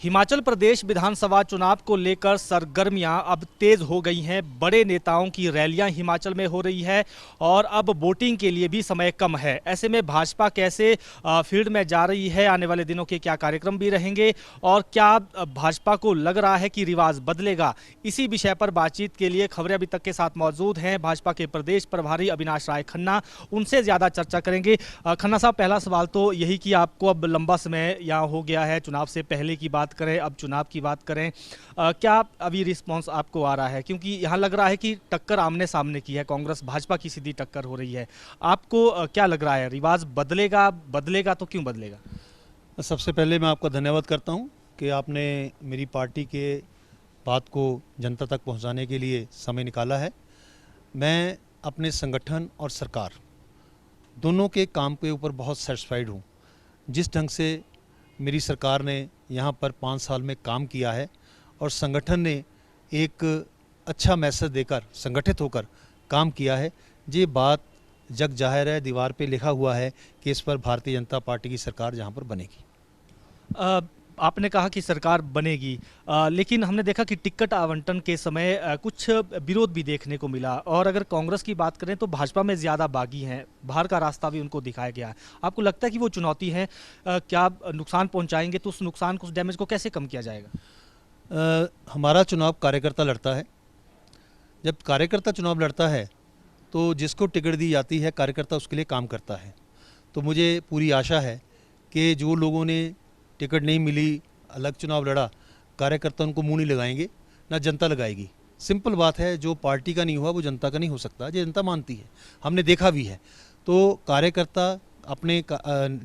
हिमाचल प्रदेश विधानसभा चुनाव को लेकर सरगर्मियां अब तेज हो गई हैं। बड़े नेताओं की रैलियां हिमाचल में हो रही है और अब वोटिंग के लिए भी समय कम है। ऐसे में भाजपा कैसे फील्ड में जा रही है, आने वाले दिनों के क्या कार्यक्रम भी रहेंगे और क्या भाजपा को लग रहा है कि रिवाज बदलेगा, इसी विषय पर बातचीत के लिए खबरें अभी तक के साथ मौजूद हैं भाजपा के प्रदेश प्रभारी अविनाश राय खन्ना। उनसे ज़्यादा चर्चा करेंगे। खन्ना साहब, पहला सवाल तो यही कि आपको अब लंबा समय यहाँ हो गया है, चुनाव से पहले की बात करें, अब चुनाव की बात करें, क्या अभी रिस्पांस आपको आ रहा है? क्योंकि यहाँ लग रहा है कि टक्कर आमने सामने की है, कांग्रेस भाजपा की सीधी टक्कर हो रही है। आपको क्या लग रहा है, रिवाज बदलेगा? बदलेगा तो क्यों बदलेगा? सबसे पहले मैं आपका धन्यवाद करता हूं कि आपने मेरी पार्टी के बात को जनता तक पहुंचाने के लिए समय निकाला है। मैं अपने संगठन और सरकार दोनों के काम के ऊपर बहुत सेटिस्फाइड हूं। जिस ढंग से मेरी सरकार ने यहाँ पर 5 साल में काम किया है और संगठन ने एक अच्छा मैसेज देकर संगठित होकर काम किया है, ये बात जग जाहिर है, दीवार पे लिखा हुआ है कि इस पर भारतीय जनता पार्टी की सरकार जहाँ पर बनेगी। आपने कहा कि सरकार बनेगी, लेकिन हमने देखा कि टिकट आवंटन के समय कुछ विरोध भी देखने को मिला और अगर कांग्रेस की बात करें तो भाजपा में ज़्यादा बागी हैं, बाहर का रास्ता भी उनको दिखाया गया है। आपको लगता है कि वो चुनौती है, क्या नुकसान पहुंचाएंगे तो उस नुकसान को, उस डैमेज को कैसे कम किया जाएगा? हमारा चुनाव कार्यकर्ता लड़ता है। जब कार्यकर्ता चुनाव लड़ता है तो जिसको टिकट दी जाती है, कार्यकर्ता उसके लिए काम करता है। तो मुझे पूरी आशा है कि जो लोगों ने टिकट नहीं मिली, अलग चुनाव लड़ा, कार्यकर्ता उनको मुंह नहीं लगाएंगे, ना जनता लगाएगी। सिंपल बात है, जो पार्टी का नहीं हुआ वो जनता का नहीं हो सकता, ये जनता मानती है, हमने देखा भी है। तो कार्यकर्ता अपने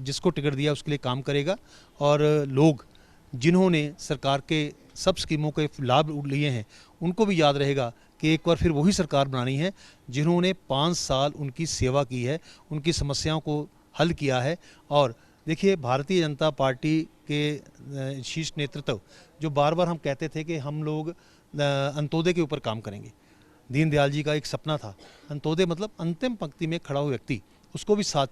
जिसको टिकट दिया उसके लिए काम करेगा और लोग जिन्होंने सरकार के सब स्कीमों के लाभ लिए हैं उनको भी याद रहेगा कि एक बार फिर वही सरकार बनानी है जिन्होंने 5 साल उनकी सेवा की है, उनकी समस्याओं को हल किया है। और देखिए, भारतीय जनता पार्टी के शीर्ष नेतृत्व जो बार बार हम कहते थे कि हम लोग अंत्योदय के ऊपर काम करेंगे। दीनदयाल जी का एक सपना था, अंत्योदय मतलब अंतिम पंक्ति में खड़ा हुआ व्यक्ति, उसको भी साथ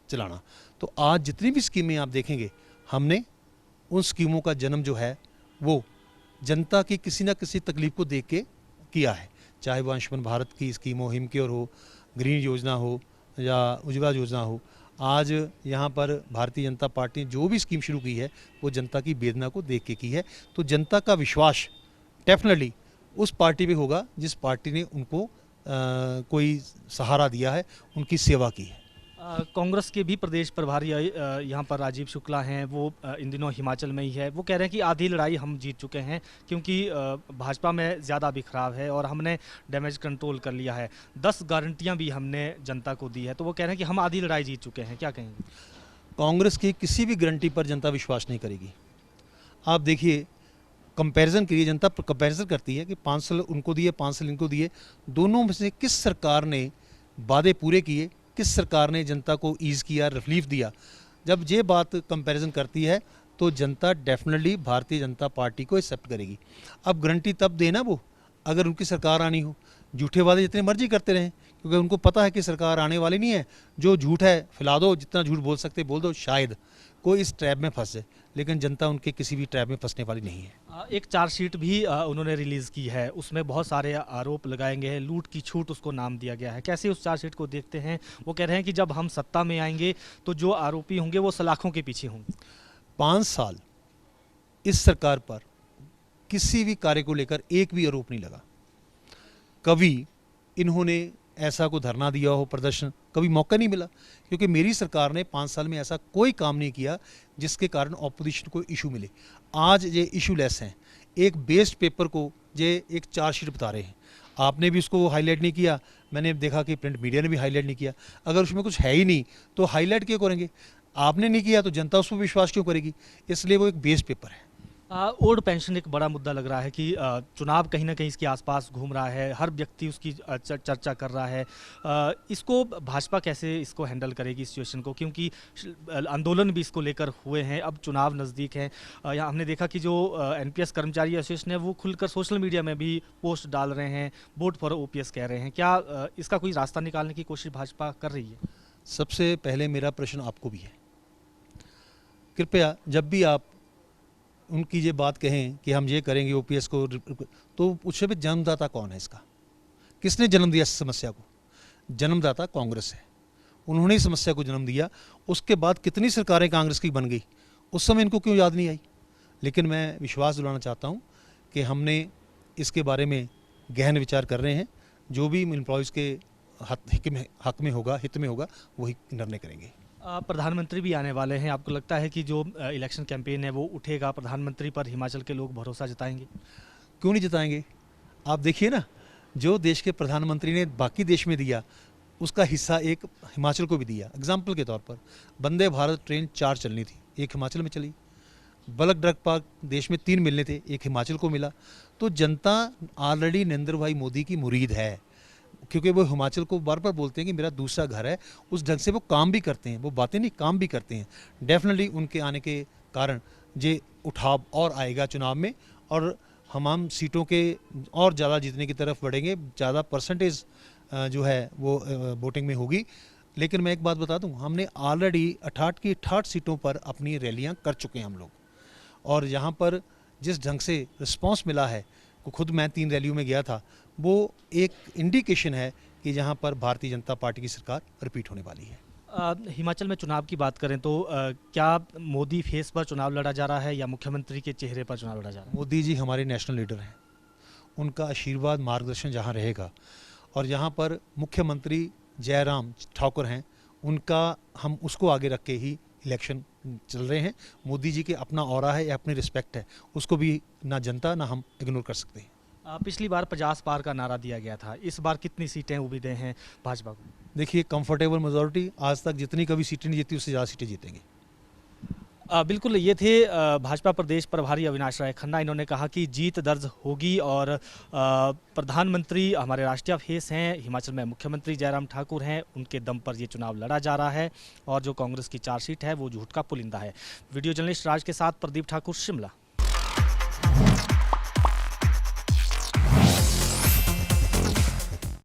चलाना। तो आज जितनी भी स्कीमें आप देखेंगे, हमने उन स्कीमों का जन्म जो है वो जनता की किसी न किसी तकलीफ को देख के किया है। चाहे वो आयुष्मान भारत की स्कीम हो, हिमकेयर हो, ग्रीन योजना हो या उज्ज्वला योजना हो, आज यहाँ पर भारतीय जनता पार्टी ने जो भी स्कीम शुरू की है वो जनता की वेदना को देख के की है। तो जनता का विश्वास डेफिनेटली उस पार्टी पे होगा जिस पार्टी ने उनको कोई सहारा दिया है, उनकी सेवा की है। कांग्रेस के भी प्रदेश प्रभारी यहाँ पर राजीव शुक्ला हैं, वो इन दिनों हिमाचल में ही है। वो कह रहे हैं कि आधी लड़ाई हम जीत चुके हैं क्योंकि भाजपा में ज़्यादा बिखराव है और हमने डैमेज कंट्रोल कर लिया है। 10 गारंटियाँ भी हमने जनता को दी है, तो वो कह रहे हैं कि हम आधी लड़ाई जीत चुके हैं। क्या कहेंगे? कांग्रेस की किसी भी गारंटी पर जनता विश्वास नहीं करेगी। आप देखिए, कंपैरिजन के लिए जनता कंपैरिजन करती है कि 5 साल उनको दिए, 5 साल इनको दिए, दोनों में से किस सरकार ने वादे पूरे किए, किस सरकार ने जनता को ईज़ किया, रिलीफ दिया। जब ये बात कंपैरिजन करती है तो जनता डेफिनेटली भारतीय जनता पार्टी को एक्सेप्ट करेगी। अब गारंटी तब देना वो अगर उनकी सरकार आनी हो। झूठे वादे जितने मर्जी करते रहें, क्योंकि उनको पता है कि सरकार आने वाली नहीं है। जो झूठ है फैला दो, जितना झूठ बोल सकते बोल दो, शायद कोई इस ट्रैप में फंस जाए, लेकिन जनता उनके किसी भी ट्रैप में फंसने वाली नहीं है। एक चार्जशीट भी उन्होंने रिलीज़ की है, उसमें बहुत सारे आरोप लगाए गए हैं, लूट की छूट उसको नाम दिया गया है। कैसे उस चार्जशीट को देखते हैं? वो कह रहे हैं कि जब हम सत्ता में आएंगे तो जो आरोपी होंगे वो सलाखों के पीछे होंगे। 5 साल इस सरकार पर किसी भी कार्य को लेकर एक भी आरोप नहीं लगा। कभी इन्होंने ऐसा को धरना दिया हो, प्रदर्शन, कभी मौका नहीं मिला, क्योंकि मेरी सरकार ने 5 साल में ऐसा कोई काम नहीं किया जिसके कारण ऑपोजिशन को इशू मिले। आज ये इशू लेस हैं। एक बेस्ड पेपर को ये एक चार्जशीट बता रहे हैं। आपने भी उसको हाईलाइट नहीं किया, मैंने देखा कि प्रिंट मीडिया ने भी हाईलाइट नहीं किया। अगर उसमें कुछ है ही नहीं तो हाईलाइट क्यों करेंगे? आपने नहीं किया तो जनता उस पर विश्वास क्यों करेगी? इसलिए वो एक बेस्ड पेपर है। ओल्ड पेंशन एक बड़ा मुद्दा लग रहा है कि चुनाव कहीं ना कहीं इसके आसपास घूम रहा है, हर व्यक्ति उसकी चर्चा कर रहा है। इसको भाजपा कैसे इसको हैंडल करेगी इस सिचुएशन को, क्योंकि आंदोलन भी इसको लेकर हुए हैं, अब चुनाव नज़दीक है। यहाँ हमने देखा कि जो एनपीएस कर्मचारी एसोसिएशन है वो खुलकर सोशल मीडिया में भी पोस्ट डाल रहे हैं, वोट फॉर ओपीएस कह रहे हैं। क्या इसका कोई रास्ता निकालने की कोशिश भाजपा कर रही है? सबसे पहले मेरा प्रश्न आपको भी है, कृपया जब भी आप उनकी ये बात कहें कि हम ये करेंगे ओपीएस को, तो उससे भी जन्मदाता कौन है इसका? किसने जन्म दिया इस समस्या को? जन्मदाता कांग्रेस है, उन्होंने इस समस्या को जन्म दिया। उसके बाद कितनी सरकारें कांग्रेस की बन गई, उस समय इनको क्यों याद नहीं आई? लेकिन मैं विश्वास दिलाना चाहता हूँ कि हमने इसके बारे में गहन विचार कर रहे हैं। जो भी एम्प्लॉयज़ के हक में होगा, हित में होगा, वही निर्णय करेंगे। प्रधानमंत्री भी आने वाले हैं, आपको लगता है कि जो इलेक्शन कैंपेन है वो उठेगा, प्रधानमंत्री पर हिमाचल के लोग भरोसा जताएंगे? क्यों नहीं जताएंगे? आप देखिए ना, जो देश के प्रधानमंत्री ने बाकी देश में दिया, उसका हिस्सा एक हिमाचल को भी दिया। एग्जाम्पल के तौर पर वंदे भारत ट्रेन 4 चलनी थी, एक हिमाचल में चली। बल्क ड्रग पार्क देश में 3 मिलने थे, एक हिमाचल को मिला। तो जनता ऑलरेडी नरेंद्र भाई मोदी की मुरीद है, क्योंकि वो हिमाचल को बार बार बोलते हैं कि मेरा दूसरा घर है। उस ढंग से वो काम भी करते हैं, वो बातें नहीं काम भी करते हैं। डेफिनेटली उनके आने के कारण ये उठाव और आएगा चुनाव में, और हम सीटों के और ज़्यादा जीतने की तरफ बढ़ेंगे। ज़्यादा परसेंटेज जो है वो वोटिंग में होगी। लेकिन मैं एक बात बता दूं, हमने ऑलरेडी 68 की 68 सीटों पर अपनी रैलियां कर चुके हैं हम लोग, और यहाँ पर जिस ढंग से रिस्पांस मिला है, खुद मैं 3 रैलियों में गया था, वो एक इंडिकेशन है कि यहाँ पर भारतीय जनता पार्टी की सरकार रिपीट होने वाली है। हिमाचल में चुनाव की बात करें तो क्या मोदी फेस पर चुनाव लड़ा जा रहा है या मुख्यमंत्री के चेहरे पर चुनाव लड़ा जा रहा है? मोदी जी हमारे नेशनल लीडर हैं, उनका आशीर्वाद मार्गदर्शन जहाँ रहेगा, और यहाँ पर मुख्यमंत्री जयराम ठाकुर हैं, उनका हम उसको आगे रख के ही इलेक्शन चल रहे हैं। मोदी जी के अपना ऑरा है, अपनी रिस्पेक्ट है, उसको भी ना जनता ना हम इग्नोर कर सकते हैं। पिछली बार 50 पार का नारा दिया गया था, इस बार कितनी सीटें उम्मीदें हैं भाजपा को? देखिए, कंफर्टेबल मेजॉरिटी, आज तक जितनी कभी सीटें नहीं जीती उससे ज़्यादा सीटें जीतेंगे। बिल्कुल, ये थे भाजपा प्रदेश प्रभारी अविनाश राय खन्ना। इन्होंने कहा कि जीत दर्ज होगी, और प्रधानमंत्री हमारे राष्ट्रीय फेस हैं, हिमाचल में मुख्यमंत्री जयराम ठाकुर हैं, उनके दम पर ये चुनाव लड़ा जा रहा है, और जो कांग्रेस की चार्जशीट है वो झूठ का पुलिंदा है। वीडियो जर्नलिस्ट राज के साथ प्रदीप ठाकुर, शिमला।